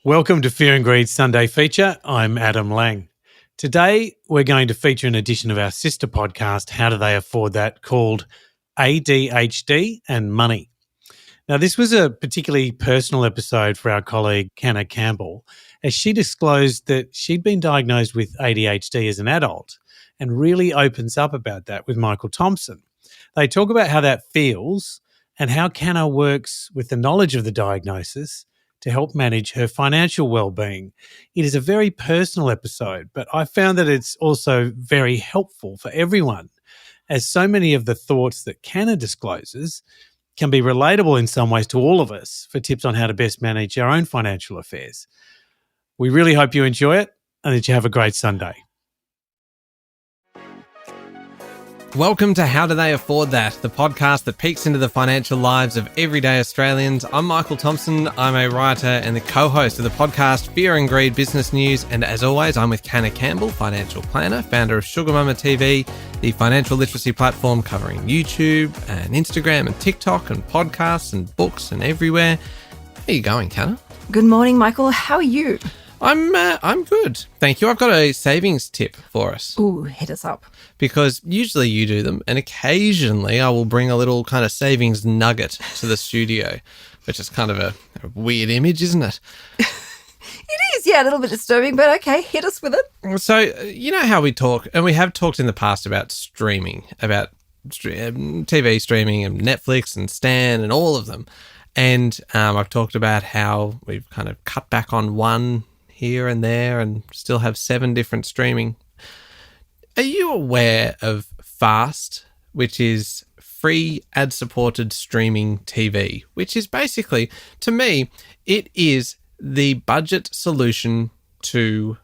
Welcome to Fear and Greed Sunday Feature. I'm Adam Lang. Today, we're going to feature an edition of our sister podcast, How Do They Afford That?, called ADHD and Money. Now, this was a particularly personal episode for our colleague, Hannah Campbell, as she disclosed that she'd been diagnosed with ADHD as an adult and really opens up about that with Michael Thompson. They talk about how that feels and how Hannah works with the knowledge of the diagnosis to help manage her financial well-being. It is a very personal episode, but I found that it's also very helpful for everyone, as so many of the thoughts that Hannah discloses can be relatable in some ways to all of us for tips on how to best manage our own financial affairs. We really hope you enjoy it and that you have a great Sunday. Welcome to How Do They Afford That?, the podcast that peeks into the financial lives of everyday Australians. I'm Michael Thompson. I'm a writer and the co-host of the podcast Fear and Greed Business News. And as always, I'm with Hannah Campbell, financial planner, founder of Sugar Mama TV, the financial literacy platform covering YouTube and Instagram and TikTok and podcasts and books and everywhere. How are you going, Hannah? Good morning, Michael. How are you? I'm good. Thank you. I've got a savings tip for us. Ooh, hit us up. Because usually you do them, and occasionally I will bring a little kind of savings nugget to the studio, which is kind of a weird image, isn't it? It is, yeah, a little bit disturbing, but okay, hit us with it. So, you know how we talk, and we have talked in the past about streaming, about TV streaming and Netflix and Stan and all of them. And I've talked about how we've kind of cut back on one here and there and still have 7 different streaming. Are you aware of FAST, which is free ad-supported streaming TV, which is basically, to me, it is the budget solution to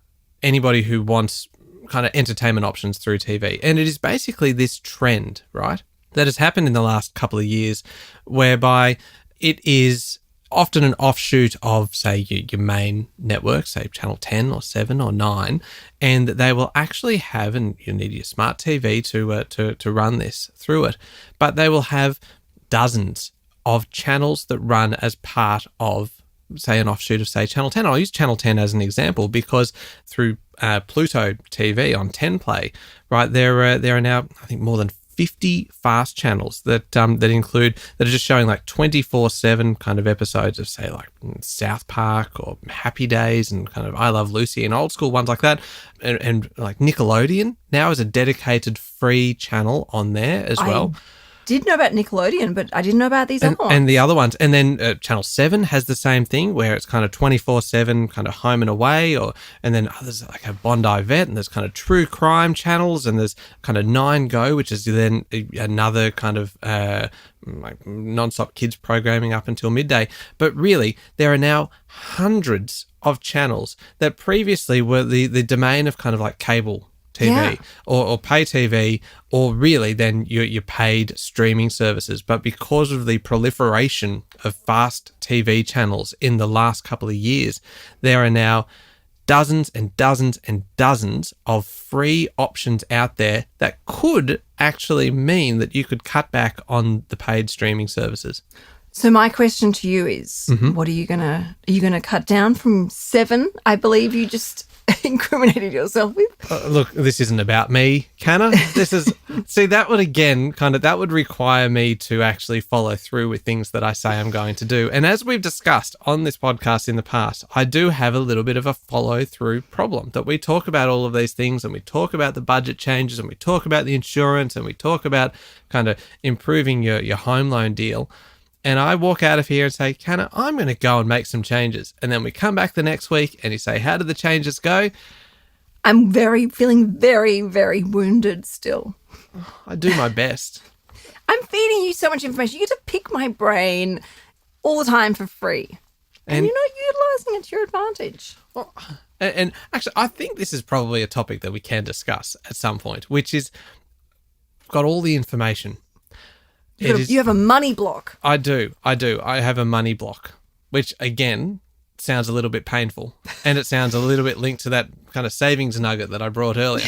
anybody who wants kind of entertainment options through TV. And it is basically this trend, right, that has happened in the last couple of years whereby it is often an offshoot of, say, your main network, say Channel 10 or 7 or 9, and they will actually have, and you need your smart TV to run this through it, but they will have dozens of channels that run as part of, say, an offshoot of, say, Channel 10. I'll use Channel 10 as an example because through Pluto TV on 10 Play, right, there are now, I think, more than 50 fast channels that are just showing like 24/7 kind of episodes of, say, like South Park or Happy Days and kind of I Love Lucy and old school ones like that, and like Nickelodeon now is a dedicated free channel on there as well. I did know about Nickelodeon, but I didn't know about these other ones. And the other ones. And then Channel 7 has the same thing where it's kind of 24/7 kind of home and away, and then others like a Bondi Vet, and there's kind of true crime channels, and there's kind of 9 Go, which is then another kind of like non-stop kids programming up until midday. But really, there are now hundreds of channels that previously were the domain of kind of like cable TV or pay TV, or really then your paid streaming services. But because of the proliferation of fast TV channels in the last couple of years, there are now dozens and dozens and dozens of free options out there that could actually mean that you could cut back on the paid streaming services. So my question to you is, what are you gonna cut down from 7? I believe you just incriminated yourself with. Look, this isn't about me, Hannah. This is, see, that would require me to actually follow through with things that I say I'm going to do. And as we've discussed on this podcast in the past, I do have a little bit of a follow through problem, that we talk about all of these things and we talk about the budget changes and we talk about the insurance and we talk about kind of improving your home loan deal. And I walk out of here and say, Hannah, I'm going to go and make some changes. And then we come back the next week and you say, how did the changes go? I'm feeling very, very wounded still. I do my best. I'm feeding you so much information. You get to pick my brain all the time for free. And you're not utilising it to your advantage. Well, and actually, I think this is probably a topic that we can discuss at some point, which is, I've got all the information. You have a money block. I do. I have a money block, which again sounds a little bit painful, and it sounds a little bit linked to that kind of savings nugget that I brought earlier.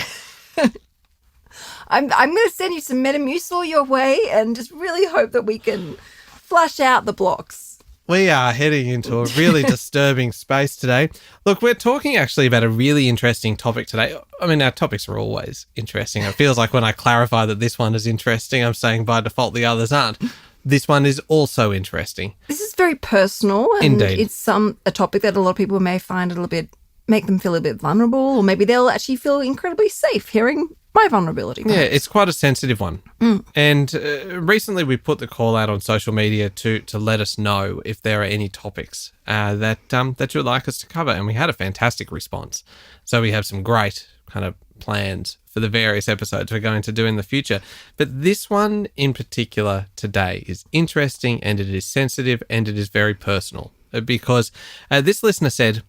I'm going to send you some Metamucil your way and just really hope that we can flush out the blocks. We are heading into a really disturbing space today. Look, we're talking actually about a really interesting topic today. I mean, our topics are always interesting. It feels like when I clarify that this one is interesting, I'm saying by default the others aren't. This one is also interesting. This is very personal. And Indeed. it's a topic that a lot of people may find make them feel a bit vulnerable, or maybe they'll actually feel incredibly safe hearing my vulnerability. Yeah, it's quite a sensitive one. And recently we put the call out on social media to let us know if there are any topics that you would like us to cover. And we had a fantastic response. So we have some great kind of plans for the various episodes we're going to do in the future. But this one in particular today is interesting, and it is sensitive, and it is very personal. Because this listener said,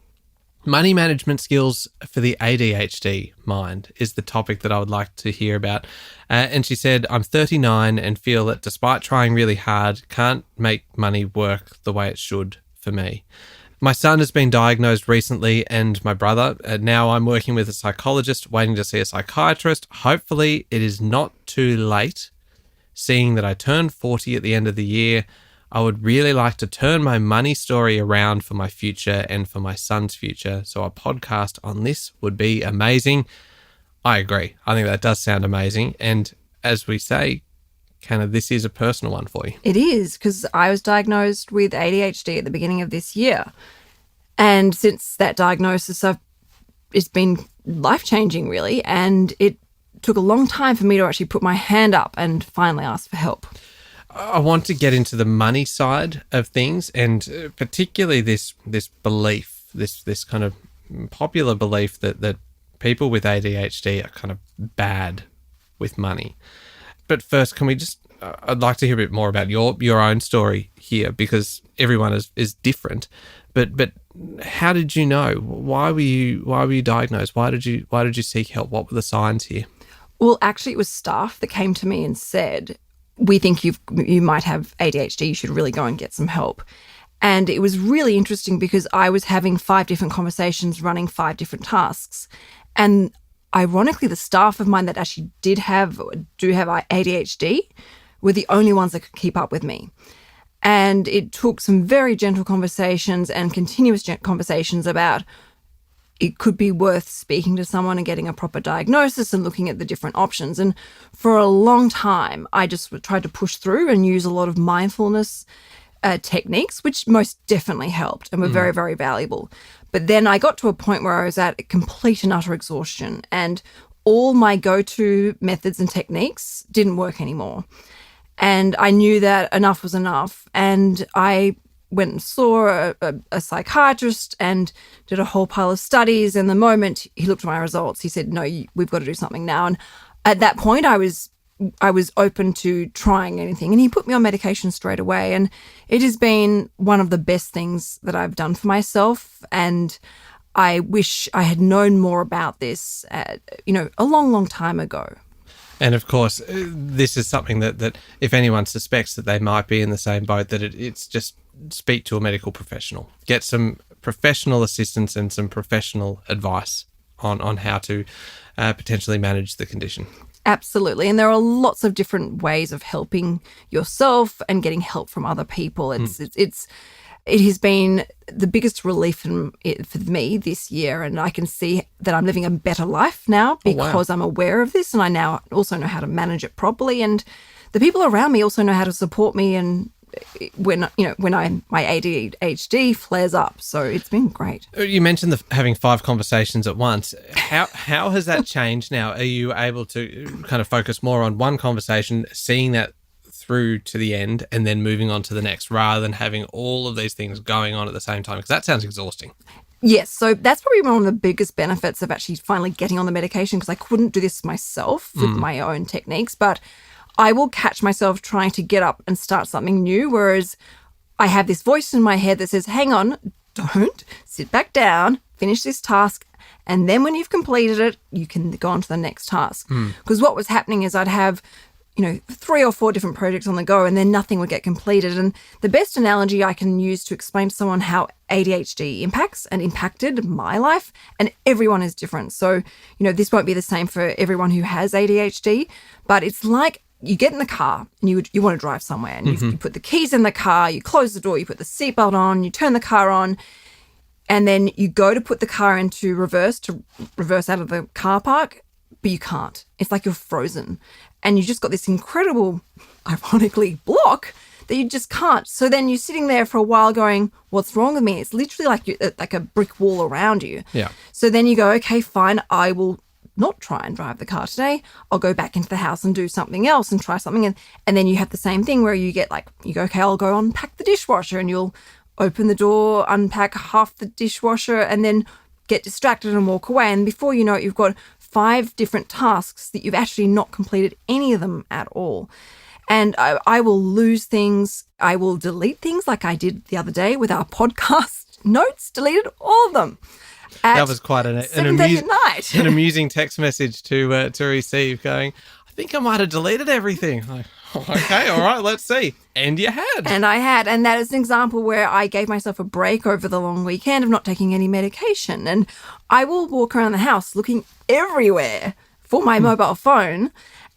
money management skills for the ADHD mind is the topic that I would like to hear about. And she said, I'm 39 and feel that despite trying really hard, can't make money work the way it should for me. My son has been diagnosed recently, and my brother. Now I'm working with a psychologist, waiting to see a psychiatrist. Hopefully it is not too late. Seeing that I turn 40 at the end of the year, I would really like to turn my money story around for my future and for my son's future. So a podcast on this would be amazing. I agree. I think that does sound amazing. And as we say, kind of this is a personal one for you. It is, because I was diagnosed with ADHD at the beginning of this year. And since that diagnosis, it's been life-changing, really. And it took a long time for me to actually put my hand up and finally ask for help. I want to get into the money side of things, and particularly this belief, this kind of popular belief that people with ADHD are kind of bad with money. But first, can we I'd like to hear a bit more about your own story here, because everyone is different. But how did you know? Why were you diagnosed? Why did you seek help? What were the signs here? Well, actually, it was staff that came to me and said, we think you might have ADHD, you should really go and get some help. And it was really interesting because I was having 5 different conversations, running 5 different tasks. And ironically, the staff of mine that actually do have ADHD were the only ones that could keep up with me. And it took some very gentle conversations and continuous conversations about it could be worth speaking to someone and getting a proper diagnosis and looking at the different options. And for a long time, I just tried to push through and use a lot of mindfulness techniques, which most definitely helped and were very, very valuable. But then I got to a point where I was at complete and utter exhaustion, and all my go-to methods and techniques didn't work anymore. And I knew that enough was enough. And I went and saw a psychiatrist and did a whole pile of studies. And the moment he looked at my results, he said, no, we've got to do something now. And at that point, I was open to trying anything. And he put me on medication straight away. And it has been one of the best things that I've done for myself. And I wish I had known more about this, a long, long time ago. And of course, this is something that if anyone suspects that they might be in the same boat, that it's just speak to a medical professional. Get some professional assistance and some professional advice on how to potentially manage the condition. Absolutely. And there are lots of different ways of helping yourself and getting help from other people. It has been the biggest relief for me this year, and I can see that I'm living a better life now because I'm aware of this, and I now also know how to manage it properly, and the people around me also know how to support me and when my ADHD flares up. So it's been great. You mentioned having 5 conversations at once. How has that changed now? Are you able to kind of focus more on one conversation, seeing that through to the end and then moving on to the next, rather than having all of these things going on at the same time? Because that sounds exhausting. Yes, so that's probably one of the biggest benefits of actually finally getting on the medication, because I couldn't do this myself with my own techniques, but I will catch myself trying to get up and start something new, whereas I have this voice in my head that says, hang on, don't, sit back down, finish this task, and then when you've completed it, you can go on to the next task. Because what was happening is I'd have 3 or 4 different projects on the go, and then nothing would get completed. And the best analogy I can use to explain to someone how ADHD impacts and impacted my life, and everyone is different. So, this won't be the same for everyone who has ADHD, but it's like you get in the car and you want to drive somewhere, and you put the keys in the car, you close the door, you put the seatbelt on, you turn the car on, and then you go to put the car into reverse to reverse out of the car park, but you can't. It's like you're frozen. And you just got this incredible, ironically, block that you just can't. So then you're sitting there for a while going, what's wrong with me? It's literally like a brick wall around you. Yeah. So then you go, okay, fine, I will not try and drive the car today. I'll go back into the house and do something else and try something. And then you have the same thing where you go, okay, I'll go unpack the dishwasher, and you'll open the door, unpack half the dishwasher, and then get distracted and walk away. And before you know it, you've got 5 different tasks that you've actually not completed any of them at all. And I will lose things. I will delete things like I did the other day with our podcast notes, deleted all of them. That was quite an amusing text message to receive going, I think I might have deleted everything. Like, okay, all right, let's see. And you had. And I had. And that is an example where I gave myself a break over the long weekend of not taking any medication. And I will walk around the house looking everywhere for my mobile phone,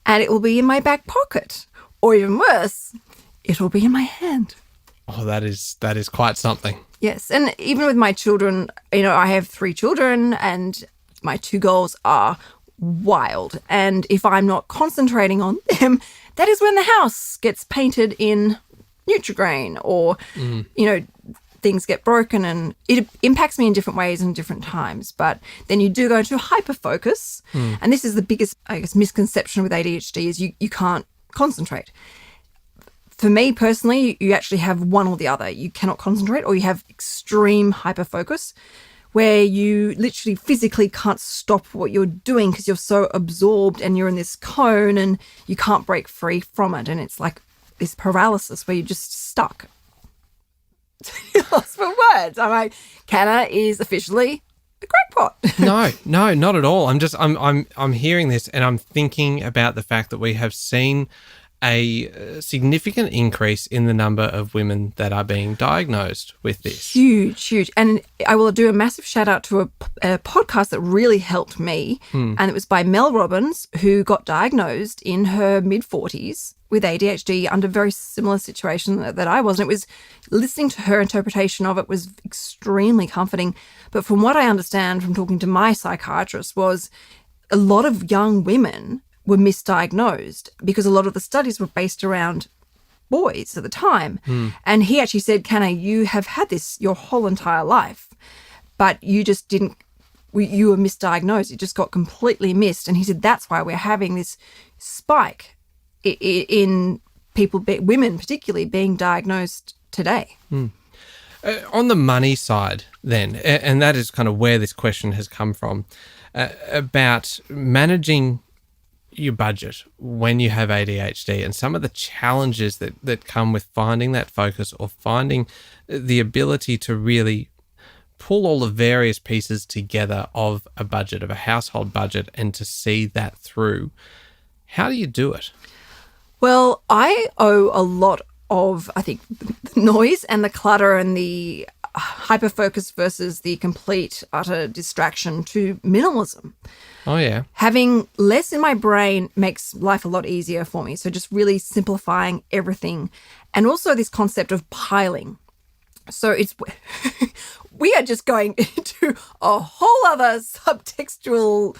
and it will be in my back pocket. Or even worse, it'll be in my hand. Oh, that is quite something. Yes. And even with my children, I have 3 children, and my 2 girls are wild. And if I'm not concentrating on them, that is when the house gets painted in Nutri-Grain, or, things get broken, and it impacts me in different ways and different times. But then you do go into hyperfocus. And this is the biggest, I guess, misconception with ADHD is you can't concentrate. For me personally, you actually have one or the other. You cannot concentrate, or you have extreme hyperfocus, where you literally physically can't stop what you're doing because you're so absorbed and you're in this cone and you can't break free from it. And it's like this paralysis where you're just stuck. Lost for words. I'm like, Canna is officially a crackpot. No, not at all. I'm hearing this, and I'm thinking about the fact that we have seen a significant increase in the number of women that are being diagnosed with this. Huge. And I will do a massive shout out to a podcast that really helped me. And it was by Mel Robbins, who got diagnosed in her mid-40s with ADHD under a very similar situation that I was. And it was, listening to her interpretation of it was extremely comforting. But from what I understand from talking to my psychiatrist, was a lot of young women were misdiagnosed because a lot of the studies were based around boys at the time. And he actually said, Canna, you have had this your whole entire life, but you just didn't, you were misdiagnosed. It just got completely missed. And he said, that's why we're having this spike in people, women particularly, being diagnosed today. On the money side then, and that is kind of where this question has come from, about managing your budget when you have ADHD and some of the challenges that come with finding that focus, or finding the ability to really pull all the various pieces together of a budget, of a household budget, and to see that through. How do you do it? Well, I owe a lot of, I think, the noise and the clutter and the hyperfocus versus the complete utter distraction to minimalism. Oh, yeah. Having less in my brain makes life a lot easier for me. So just really simplifying everything. And also this concept of piling. So it's we are just going into a whole other subtextual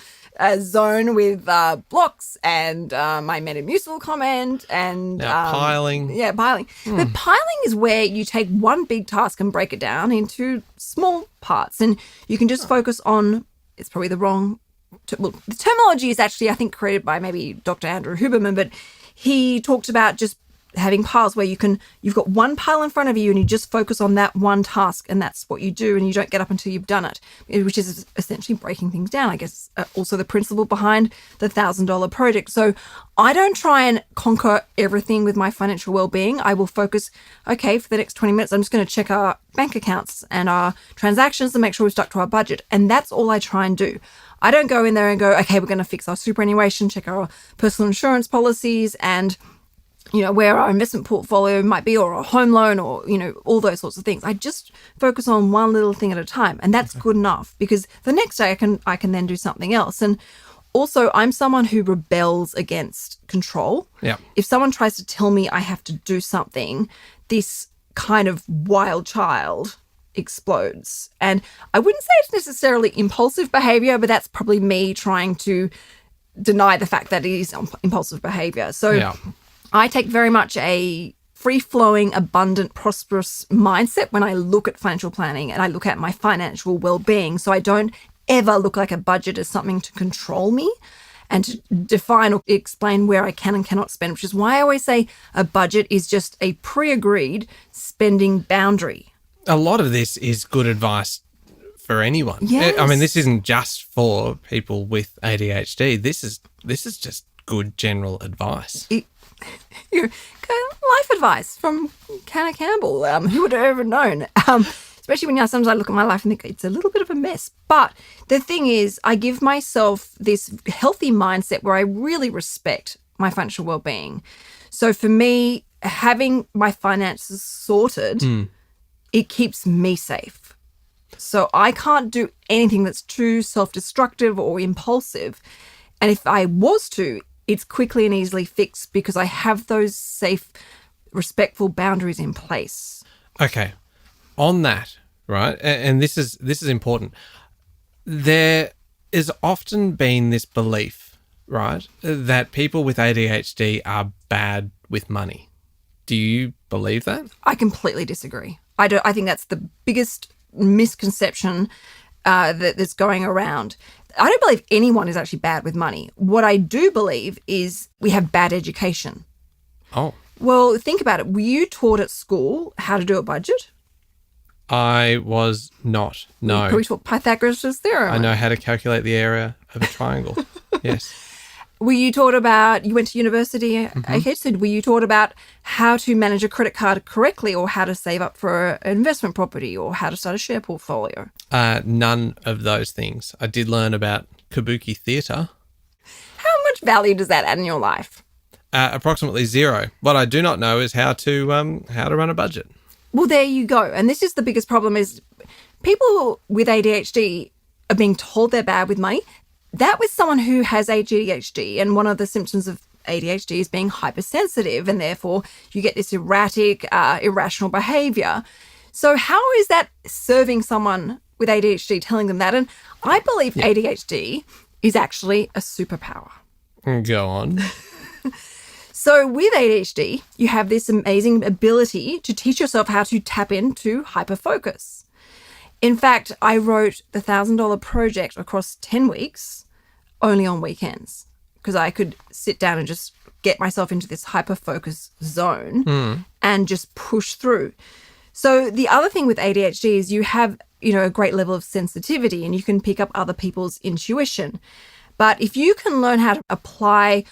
zone with blocks and my Metamucil comment and piling. Yeah, piling. But piling is where you take one big task and break it down into small parts, and you can just focus on. It's probably the wrong. The terminology is actually, I think, created by maybe Dr. Andrew Huberman, but he talked about just having piles where you've got one pile in front of you and you just focus on that one task, and that's what you do, and you don't get up until you've done it, which is essentially breaking things down. I guess also the principle behind the $1,000 project. So I don't try and conquer everything with my financial well-being. I will focus, okay, for the next 20 minutes, I'm just going to check our bank accounts and our transactions and make sure we're stuck to our budget. And that's all I try and do. I don't go in there and go, okay, we're going to fix our superannuation, check our personal insurance policies and where our investment portfolio might be, or a home loan, or, all those sorts of things. I just focus on one little thing at a time, and that's good enough, because the next day I can then do something else. And Also, I'm someone who rebels against control. Yeah. If someone tries to tell me I have to do something, this kind of wild child explodes. And I wouldn't say it's necessarily impulsive behavior, but that's probably me trying to deny the fact that it is impulsive behavior. So I take very much a free-flowing, abundant, prosperous mindset when I look at financial planning and I look at my financial well-being. So I don't ever look like a budget as something to control me and to define or explain where I can and cannot spend, which is why I always say a budget is just a pre-agreed spending boundary. A lot of this is good advice for anyone. Yes. I mean, this isn't just for people with ADHD. This is just good general advice. Life advice from Hannah Campbell. Who would have ever known? Especially when sometimes I look at my life and think it's a little bit of a mess. But the thing is, I give myself this healthy mindset where I really respect my financial well-being. So for me, having my finances sorted, it keeps me safe. So I can't do anything that's too self-destructive or impulsive. And if I was to, it's quickly and easily fixed because I have those safe, respectful boundaries in place. Okay. On that, right, and this is important. There has often been this belief, right, that people with ADHD are bad with money. Do you believe that? I completely disagree. I think that's the biggest misconception that's going around. I don't believe anyone is actually bad with money. What I do believe is we have bad education. Oh. Well, think about it. Were you taught at school how to do a budget? I was not. No. We taught Pythagoras' theorem. I know how to calculate the area of a triangle. Yes. Were you taught about, you went to university, okay, so were you taught about how to manage a credit card correctly or how to save up for an investment property or how to start a share portfolio? None of those things. I did learn about kabuki theatre. How much value does that add in your life? Approximately zero. What I do not know is how to run a budget. Well, there you go. And this is the biggest problem is people with ADHD are being told they're bad with money. That was someone who has ADHD, and one of the symptoms of ADHD is being hypersensitive, and therefore you get this erratic, irrational behavior. So how is that serving someone with ADHD, telling them that? And I believe ADHD is actually a superpower. Go on. So with ADHD, you have this amazing ability to teach yourself how to tap into hyperfocus. In fact, I wrote the $1,000 project across 10 weeks only on weekends because I could sit down and just get myself into this hyperfocus zone and just push through. So the other thing with ADHD is you have, a great level of sensitivity and you can pick up other people's intuition. But if you can learn how to apply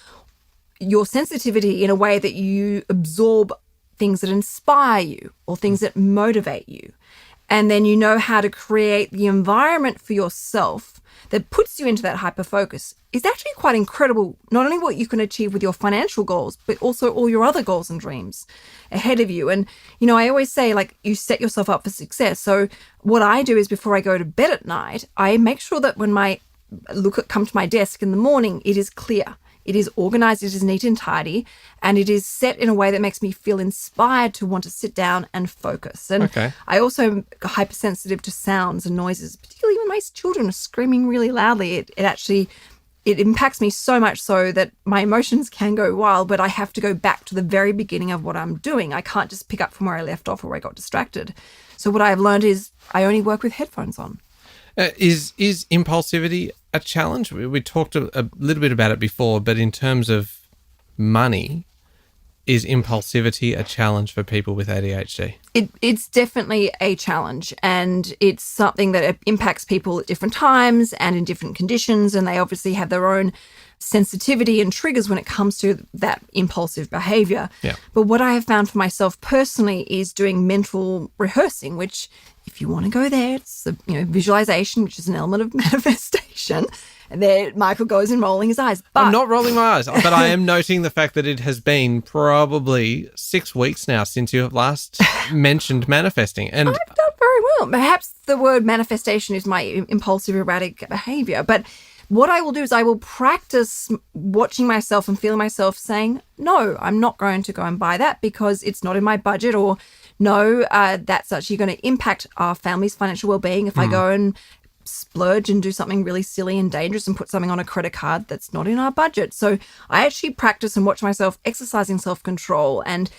your sensitivity in a way that you absorb things that inspire you or things that motivate you, and then you know how to create the environment for yourself that puts you into that hyperfocus, is actually quite incredible, not only what you can achieve with your financial goals, but also all your other goals and dreams ahead of you. And, I always say, you set yourself up for success. So what I do is before I go to bed at night, I make sure that when come to my desk in the morning, it is clear. It is organized, it is neat and tidy, and it is set in a way that makes me feel inspired to want to sit down and focus. And I also am hypersensitive to sounds and noises, particularly when my children are screaming really loudly. It impacts me so much so that my emotions can go wild, but I have to go back to the very beginning of what I'm doing. I can't just pick up from where I left off or where I got distracted. So what I've learned is I only work with headphones on. Is impulsivity a challenge? We talked a little bit about it before, but in terms of money, is impulsivity a challenge for people with ADHD? It's definitely a challenge, and it's something that impacts people at different times and in different conditions, and they obviously have their own sensitivity and triggers when it comes to that impulsive behavior. Yeah. But what I have found for myself personally is doing mental rehearsing, which if you want to go there, it's visualization, which is an element of manifestation. And there Michael goes and rolling his eyes. But I'm not rolling my eyes, but I am noting the fact that it has been probably 6 weeks now since you have last mentioned manifesting. And I've done very well. Perhaps the word manifestation is my impulsive, erratic behavior. But what I will do is I will practice watching myself and feeling myself saying, no, I'm not going to go and buy that because it's not in my budget, or no, that's actually going to impact our family's financial well-being if I go and splurge and do something really silly and dangerous and put something on a credit card that's not in our budget. So I actually practice and watch myself exercising self-control and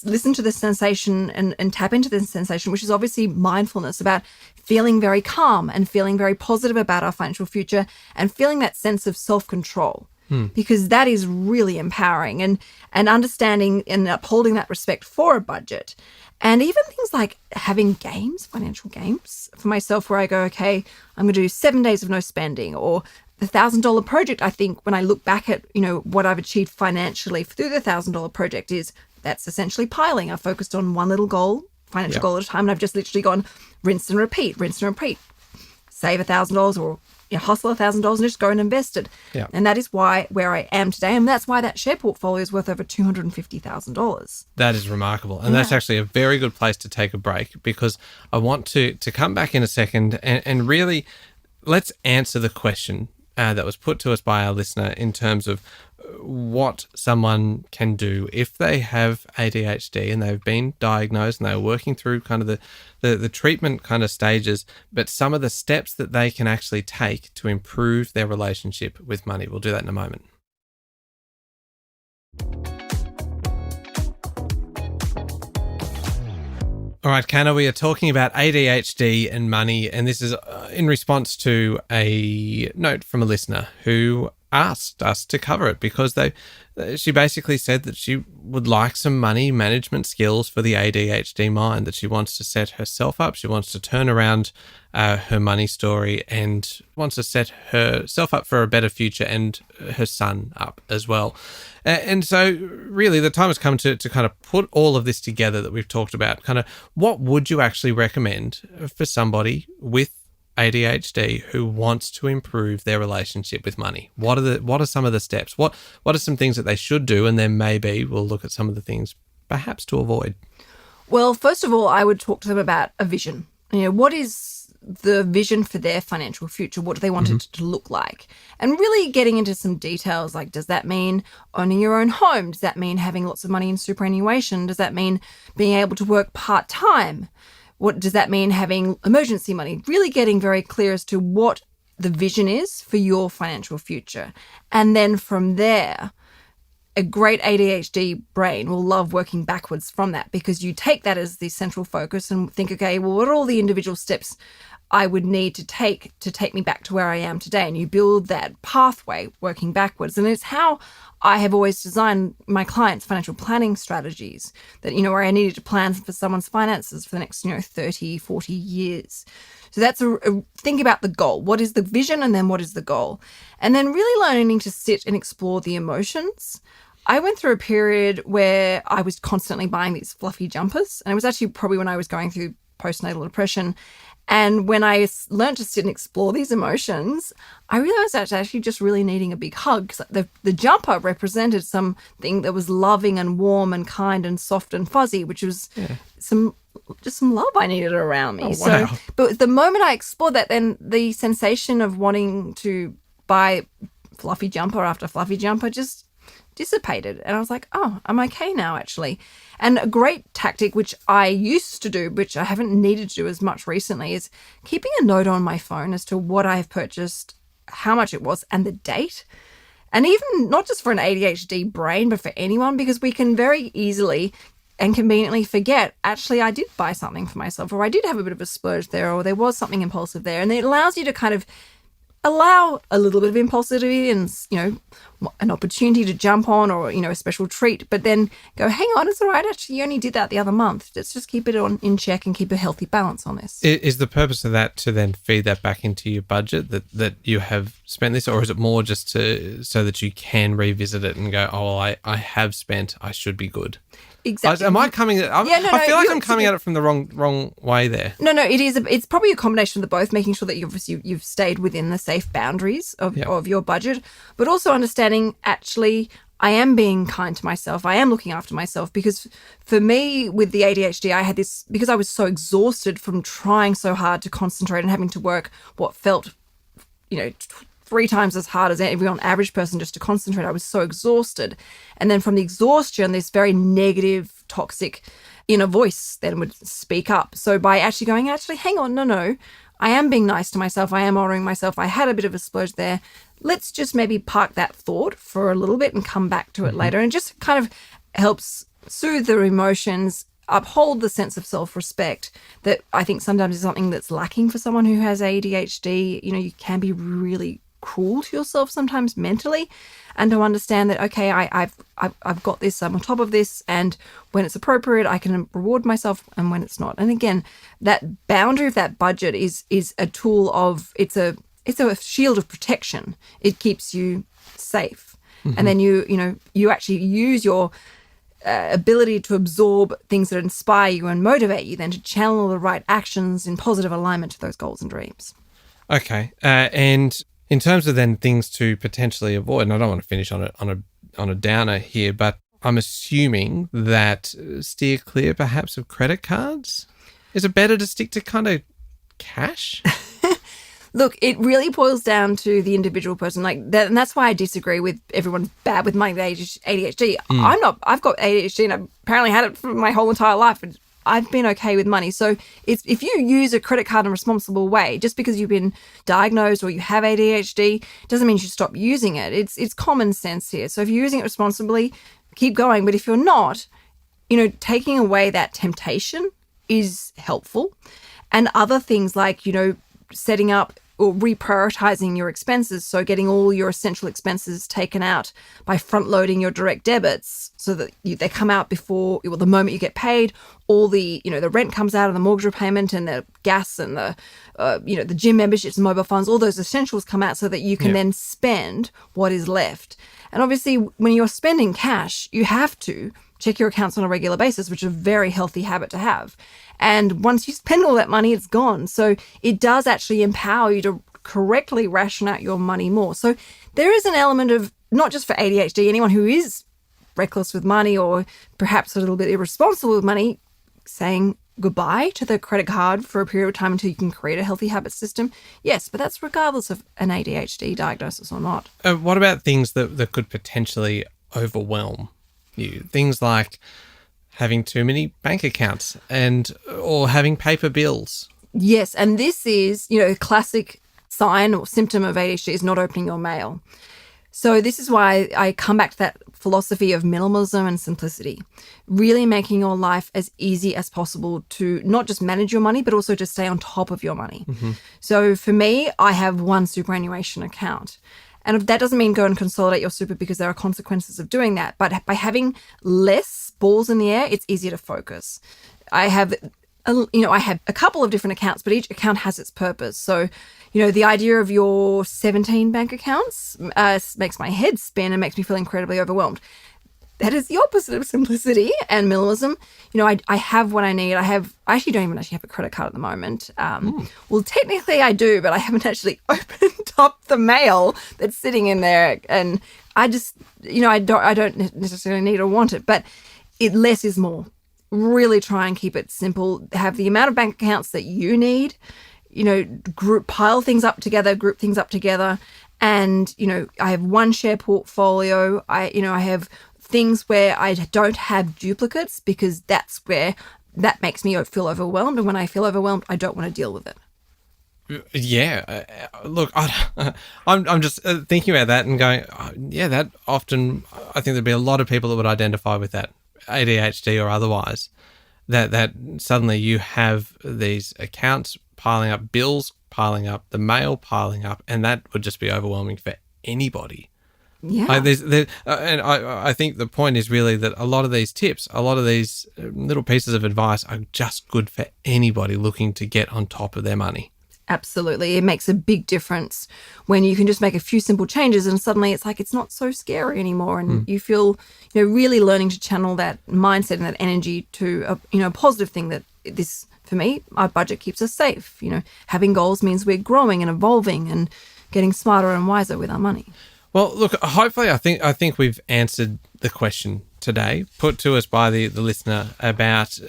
listen to the sensation and tap into the sensation, which is obviously mindfulness, about feeling very calm and feeling very positive about our financial future and feeling that sense of self-control. Because that is really empowering, and understanding and upholding that respect for a budget. And even things like having games, financial games for myself, where I go, okay, I'm going to do 7 days of no spending, or the $1,000 project. I think when I look back at, what I've achieved financially through the $1,000 project, is that's essentially piling. I've focused on one little goal, financial goal at a time, and I've just literally gone rinse and repeat, save $1,000 or hustle $1,000 and just go and invest it. Yeah. And that is where I am today. And that's why that share portfolio is worth over $250,000. That is remarkable. And that's actually a very good place to take a break, because I want to come back in a second and really let's answer the question that was put to us by our listener in terms of what someone can do if they have ADHD and they've been diagnosed and they're working through kind of the treatment kind of stages, but some of the steps that they can actually take to improve their relationship with money. We'll do that in a moment. All right, Canna, we are talking about ADHD and money, and this is in response to a note from a listener who asked us to cover it because she basically said that she would like some money management skills for the ADHD mind, that she wants to set herself up, she wants to turn around her money story and wants to set herself up for a better future and her son up as well. And so really the time has come to kind of put all of this together that we've talked about. Kind of what would you actually recommend for somebody with ADHD who wants to improve their relationship with money? What are some of the steps? What are some things that they should do? And then maybe we'll look at some of the things perhaps to avoid. Well, first of all, I would talk to them about a vision. What is the vision for their financial future? What do they want it to look like? And really getting into some details, like, does that mean owning your own home? Does that mean having lots of money in superannuation? Does that mean being able to work part-time? What does that mean having emergency money? Really getting very clear as to what the vision is for your financial future. And then from there, a great ADHD brain will love working backwards from that, because you take that as the central focus and think, okay, well, what are all the individual steps I would need to take me back to where I am today? And you build that pathway working backwards. And it's how I have always designed my clients' financial planning strategies, that, where I needed to plan for someone's finances for the next, 30, 40 years. So that's think about the goal. What is the vision? And then what is the goal? And then really learning to sit and explore the emotions. I went through a period where I was constantly buying these fluffy jumpers. And it was actually probably when I was going through postnatal depression. And when I learned to sit and explore these emotions, I realized I was actually just really needing a big hug. Because the jumper represented something that was loving and warm and kind and soft and fuzzy, which was some love I needed around me. Oh, wow. But the moment I explored that, then the sensation of wanting to buy fluffy jumper after fluffy jumper just dissipated. And I was like, oh, I'm okay now, actually. And a great tactic, which I used to do, which I haven't needed to do as much recently, is keeping a note on my phone as to what I have purchased, how much it was, and the date. And even not just for an ADHD brain, but for anyone, because we can very easily and conveniently forget, actually, I did buy something for myself, or I did have a bit of a splurge there, or there was something impulsive there. And it allows you to kind of allow a little bit of impulsivity and, an opportunity to jump on, or, a special treat, but then go, hang on, it's all right. Actually, you only did that the other month. Let's just keep it in check and keep a healthy balance on this. Is the purpose of that to then feed that back into your budget, that you have spent this, or is it more just so that you can revisit it and go, oh, well, I have spent, I should be good? Exactly. Am I coming? I feel like I'm coming at it from the wrong way there. No, it is. It's probably a combination of the both, making sure that you've stayed within the safe boundaries of your budget, but also understanding, actually, I am being kind to myself. I am looking after myself, because for me with the ADHD, I had this, because I was so exhausted from trying so hard to concentrate and having to work what felt, 3 times as hard as every average person just to concentrate. I was so exhausted. And then from the exhaustion, this very negative, toxic inner voice then would speak up. So by actually going, hang on, no, I am being nice to myself. I am honoring myself. I had a bit of a splurge there. Let's just maybe park that thought for a little bit and come back to it later. And just kind of helps soothe the emotions, uphold the sense of self-respect that I think sometimes is something that's lacking for someone who has ADHD. You can be really cruel to yourself sometimes mentally, and to understand that, okay, I've got this, I'm on top of this, and when it's appropriate, I can reward myself, and when it's not. And again, that boundary of that budget is a tool of, it's a shield of protection. It keeps you safe. And then you actually use your ability to absorb things that inspire you and motivate you then to channel the right actions in positive alignment to those goals and dreams. Okay. And in terms of then things to potentially avoid, and I don't want to finish on a downer here, but I'm assuming that steer clear perhaps of credit cards. Is it better to stick to kind of cash? Look, it really boils down to the individual person, like that, and that's why I disagree with everyone's bad with money with ADHD. I'm not. I've got ADHD, and I've apparently had it for my whole entire life, and I've been okay with money. So if you use a credit card in a responsible way, just because you've been diagnosed or you have ADHD, doesn't mean you should stop using it. It's common sense here. So if you're using it responsibly, keep going. But if you're not, taking away that temptation is helpful, and other things like setting up or reprioritizing your expenses. So getting all your essential expenses taken out by front loading your direct debits so that they come out before, the moment you get paid. All the, the rent comes out of the mortgage repayment and the gas and the gym memberships and mobile phones, all those essentials come out so that you can then spend what is left. And obviously when you're spending cash, you have to check your accounts on a regular basis, which is a very healthy habit to have. And once you spend all that money, it's gone. So it does actually empower you to correctly ration out your money more. So there is an element of, not just for ADHD, anyone who is reckless with money or perhaps a little bit irresponsible with money, saying goodbye to the credit card for a period of time until you can create a healthy habit system. Yes, but that's regardless of an ADHD diagnosis or not. What about things that could potentially overwhelm you? Things like having too many bank accounts or having paper bills. Yes, and this is, a classic sign or symptom of ADHD is not opening your mail. So this is why I come back to that philosophy of minimalism and simplicity, really making your life as easy as possible to not just manage your money, but also to stay on top of your money. So for me, I have one superannuation account. And that doesn't mean go and consolidate your super, because there are consequences of doing that. But by having less balls in the air, it's easier to focus. I have a couple of different accounts, but each account has its purpose. So, the idea of your 17 bank accounts makes my head spin and makes me feel incredibly overwhelmed. That is the opposite of simplicity and minimalism. I have what I need. I actually don't even have a credit card at the moment. Well, technically I do, but I haven't actually opened up the mail that's sitting in there. And I just, I don't necessarily need or want it, but less is more. Really try and keep it simple. Have the amount of bank accounts that you need, pile things up together, group things up together. And, I have one share portfolio. I have things where I don't have duplicates, because that's where that makes me feel overwhelmed. And when I feel overwhelmed, I don't want to deal with it. Yeah. Look, I'm just thinking about that and going, that often, I think there'd be a lot of people that would identify with that, ADHD or otherwise, that suddenly you have these accounts piling up, bills piling up, the mail piling up, and that would just be overwhelming for anybody. Yeah. And I think the point is really that a lot of these tips, a lot of these little pieces of advice are just good for anybody looking to get on top of their money. Absolutely. It makes a big difference when you can just make a few simple changes and suddenly it's like it's not so scary anymore, and you feel, really learning to channel that mindset and that energy to a positive thing. That this, for me, our budget keeps us safe. Having goals means we're growing and evolving and getting smarter and wiser with our money. Well, look, hopefully I think we've answered the question today, put to us by the listener about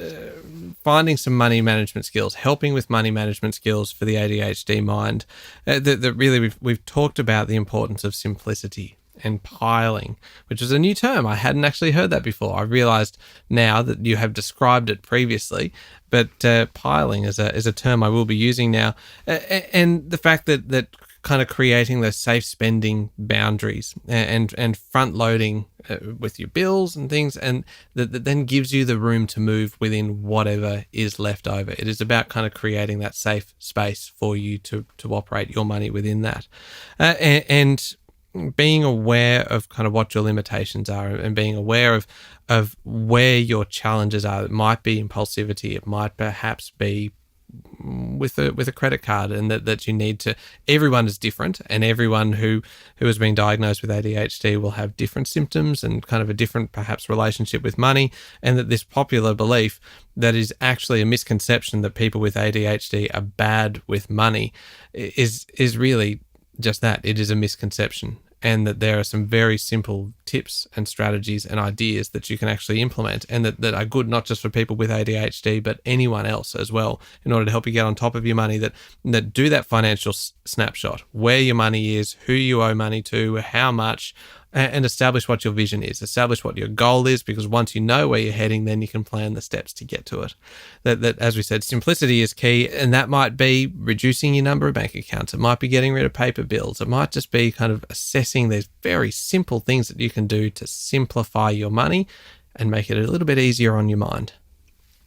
finding some money management skills, helping with money management skills for the ADHD mind. That really we've talked about the importance of simplicity and piling, which is a new term. I hadn't actually heard that before. I realized now that you have described it previously, but piling is a term I will be using now. And the fact that kind of creating those safe spending boundaries and front loading with your bills and things, and that then gives you the room to move within whatever is left over. It is about kind of creating that safe space for you to operate your money within that. And being aware of kind of what your limitations are, and being aware of where your challenges are. It might be impulsivity. It might perhaps be with a credit card, and that you need to. Everyone is different, and everyone who has been diagnosed with ADHD will have different symptoms and kind of a different perhaps relationship with money, and that this popular belief that is actually a misconception that people with ADHD are bad with money is really just that. It is a misconception, and that there are some very simple tips and strategies and ideas that you can actually implement, and that are good not just for people with ADHD, but anyone else as well, in order to help you get on top of your money, that do that financial snapshot, where your money is, who you owe money to, how much, and establish what your vision is, establish what your goal is, because once you know where you're heading, then you can plan the steps to get to it. That as we said, simplicity is key, and that might be reducing your number of bank accounts. It might be getting rid of paper bills. It might just be kind of assessing these very simple things that you can do to simplify your money and make it a little bit easier on your mind.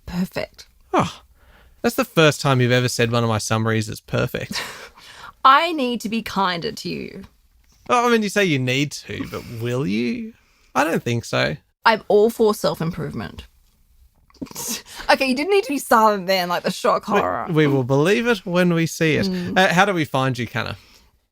Perfect. Oh, that's the first time you've ever said one of my summaries is perfect. I need to be kinder to you. Oh, I mean, you say you need to, but will you? I don't think so. I'm all for self-improvement. Okay, you didn't need to be silent then, like the shock horror. We will believe it when we see it. How do we find you, Kanna?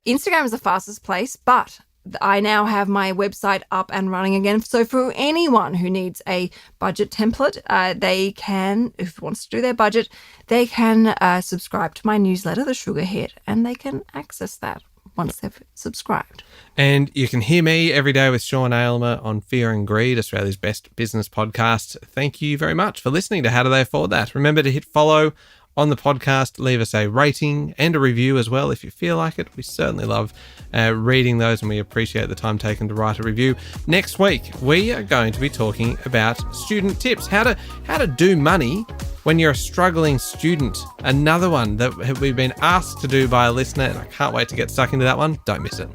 Instagram is the fastest place, but I now have my website up and running again. So for anyone who needs a budget template, they can, if wants to do their budget, they can subscribe to my newsletter, The Sugar Hit, and they can access that once they've subscribed. And you can hear me every day with Sean Aylmer on Fear and Greed, Australia's best business podcast. Thank you very much for listening to How Do They Afford That? Remember to hit follow on the podcast, leave us a rating and a review as well if you feel like it. We certainly love reading those, and we appreciate the time taken to write a review. Next week, we are going to be talking about student tips, how to do money when you're a struggling student. Another one that we've been asked to do by a listener, and I can't wait to get stuck into that one. Don't miss it.